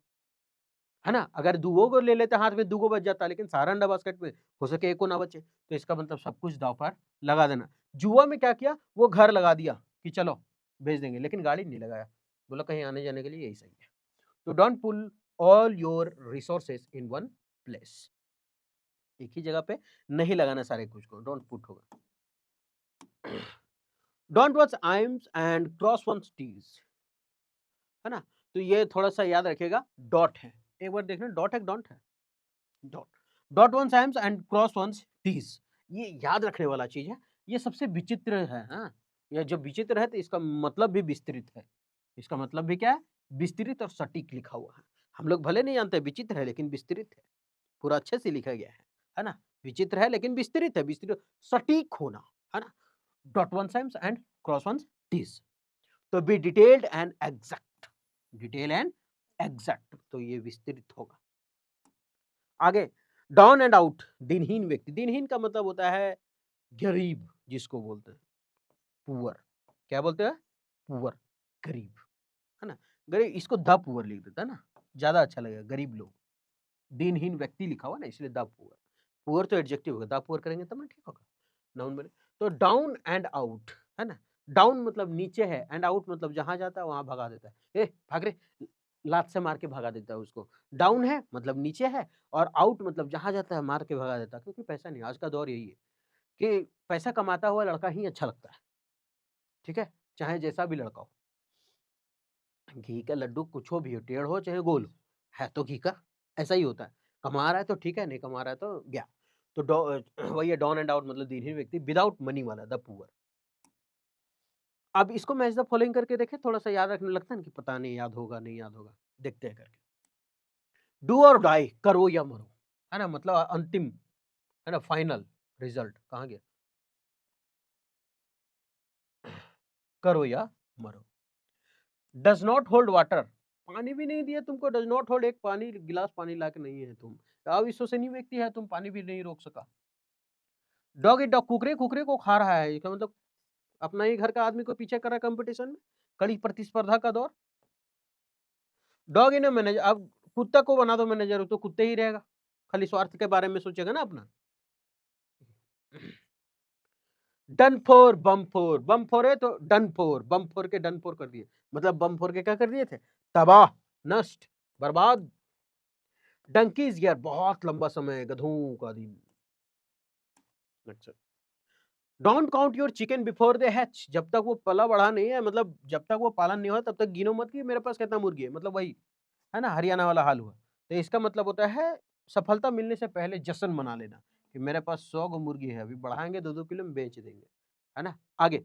है ना? अगर दुओ को ले लेते हाथ में, दुगो बच जाता, लेकिन सारा अंडा बास्केट में, हो सके एक को ना बचे, तो इसका मतलब सब कुछ दाँव पर लगा देना। जुआ में क्या किया? वो घर लगा दिया कि चलो बेच देंगे, लेकिन गाड़ी नहीं लगाया, बोला कहीं आने-जाने के लिए यही सही है। तो don't pull all your resources in one place, एक ही जगह पे नहीं लगाना सारे कुछ को, डोंट पुट होगा। Don't watch i's and cross one's t's, है ना? तो ये थोड़ा-सा याद रखिएगा, डॉट है। एक बार देखना, डॉट है कि डोंट है? Dot. Dot one's i's and cross one's t's, ये याद रखने वाला चीज़ है। ये सबसे विचित्र है, हाँ? ये जब विचित्र है तो इसका मतलब भी विस्तृत है। इसका मतलब भी क्या है? विस्तृत और सटीक लिखा हुआ है। हम लोग भले नहीं जानते विचित्र है, लेकिन विस्तृत है। पूरा अच्छे से लिखा गया है ना? विचित्र है लेकिन विस्तृत है, विस्तृत सटीक होना, है ना? डॉट वन साइम्स एंड क्रॉस वन टीज। तो be detailed and exact, detail and exact, तो ये विस्तृत होगा। आगे, डाउन एंड आउट, दिनहीन व्यक्ति। दिनहीन का मतलब होता है गरीब, जिसको बोलते हैं पुअर। क्या बोलते हैं? पुअर, गरीब, है ना? गरीब, इसको द पुअर लिख देता है ना, ज्यादा अच्छा लगेगा, गरीब लोग। दिनहीन व्यक्ति लिखा हुआ ना, इसलिए द पुअर। पुअर तो एडजेक्टिव होगा, द पुअर करेंगे तब ना ठीक होगा, नाउन बने। तो डाउन एंड आउट, है ना? डाउन मतलब नीचे है, एंड आउट मतलब जहां जाता है वहां भगा देता है। ए भाग रे, लात से मार के भगा देता है उसको। डाउन है मतलब नीचे है, और आउट मतलब जहां जाता है मार के भगा देता है, क्योंकि पैसा नहीं, आज का दौर यही है कि पैसा कमाता हुआ लड़का ही अच्छा लगता है, ठीक है? चाहे जैसा भी लड़का हो, घी का लड्डू कुछ हो भी हो, टेढ़ हो चाहे गोल हो, है तो घी का, ऐसा ही होता है। कमा रहा है तो ठीक है, नहीं कमा रहा है तो गया। तो वही है, डाउन एंड आउट मतलब दीनहीन व्यक्ति, विदाउट मनी वाला, द पुअर। अब इसको मैच द फॉलोइंग करके देखें, थोड़ा-सा याद रखने लगता है ना कि पता नहीं याद होगा, नहीं याद होगा। देखते हैं करके। डू और डाई, करो या मरो, है ना? मतलब अंतिम, है ना? फाइनल रिजल्ट कहाँ गया? करो या मरो। डज़ नॉट होल्ड वाटर, पानी भी नहीं दिया तुमको, डज़ नॉट होल्ड, एक पानी गिलास पानी लाके नहीं है तुम। अविश्वसनीय व्यक्ति है, तुम पानी भी नहीं रोक सका। डॉग इट डॉग, कुकरे को खा रहा है, इसका मतलब अपना ही घर का आदमी को पीछे कर रहा है कंपटीशन में, कड़ी प्रतिस्पर्धा का दौर। डॉग इन अ मैनेजर, अब कुत्ता को बना दो मैनेजर, तो कुत्ते ही रहेगा, खाली स्वार्थ के बारे में सोचेगा ना अपना। Done for bomb four, bomb four है तो डन फॉर, बम फोर के डन फॉर कर दिए, मतलब बम फोर के क्या कर दिए थे? तबाह, नष्ट, बर्बाद। डंकीज ईयर, बहुत लंबा समय, गधों का दिन। अच्छा, don't count your chicken before they hatch, जब तक वो पला बढ़ा नहीं है, मतलब जब तक वो पालन नहीं हुआ तब तक गिनो मत कि मेरे पास कितना मुर्गी है, मतलब वही है ना, हरियाणा वाला हाल हुआ। तो इसका मतलब होता है सफलता मिलने से पहले जश्न मना लेना कि मेरे पास 100 गो मुर्गी है, अभी बढ़ाएंगे 2-2 किलो में बेच देंगे, है ना? आगे,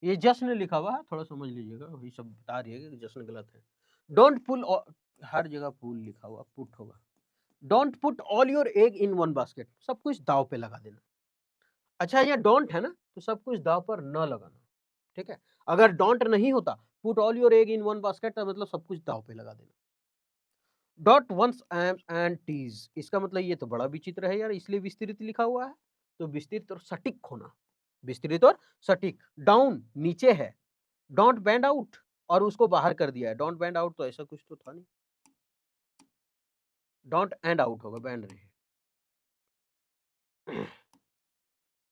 ये जश्न लिखा हुआ है, थोड़ा समझ लीजिएगा, वही सब बता रही है कि जश्न गलत है। डोंट पुल, हर जगह पुल लिखा हुआ, पुट होगा। Don't put all your egg in one basket, सब कुछ दाव पे लगा देना। अच्छा, ये डोंट है ना, तो सब कुछ दाव पर न लगाना, ठीक है? अगर डोंट नहीं होता, put all your egg in one basket, तो मतलब सब कुछ दाव पे लगा देना। डॉट वंस एंड टीज, इसका मतलब ये तो बड़ा विचित्र है यार, इसलिए विस्तृत लिखा हुआ है। तो विस्तृत और सटीक होना, विस्तृत और सटीक। डाउन नीचे है, डोंट बैंड आउट, और उसको बाहर कर दिया है, डोंट बैंड आउट, तो ऐसा कुछ तो था नहीं, डोंट एंड आउट होगा, बैंड नहीं।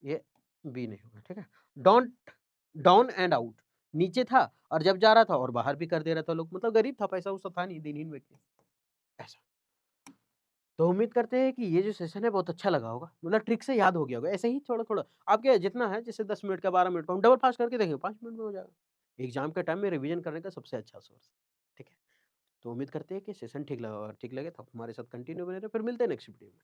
ये बी नहीं होगा, ठीक है? डोंट, डाउन एंड आउट, नीचे था और जब जा रहा था और बाहर भी कर दे रहा था लोग, मतलब गरीब था, पैसा वैसा था नहीं, दिनहीन व्यक्ति, ऐसा। तो उम्मीद करते हैं कि ये जो सेशन है बहुत अच्छा लगा होगा, मतलब ट्रिक से याद हो गया होगा, ऐसे ही थोड़ा-थोड़ा आपके जितना है, जैसे 10 मिनट का, 12 मिनट का, हम डबल फास्ट करके देखेंगे, 5 मिनट में हो जाएगा। एग्ज़ाम के टाइम में रिवीजन करने का सबसे अच्छा सोर्स, ठीक है? तो उम्मीद करते हैं कि सेशन ठीक लगा होगा, ठीक लगे तो आप हमारे साथ कंटिन्यू बने रहे, फिर मिलते हैं नेक्स्ट वीडियो में।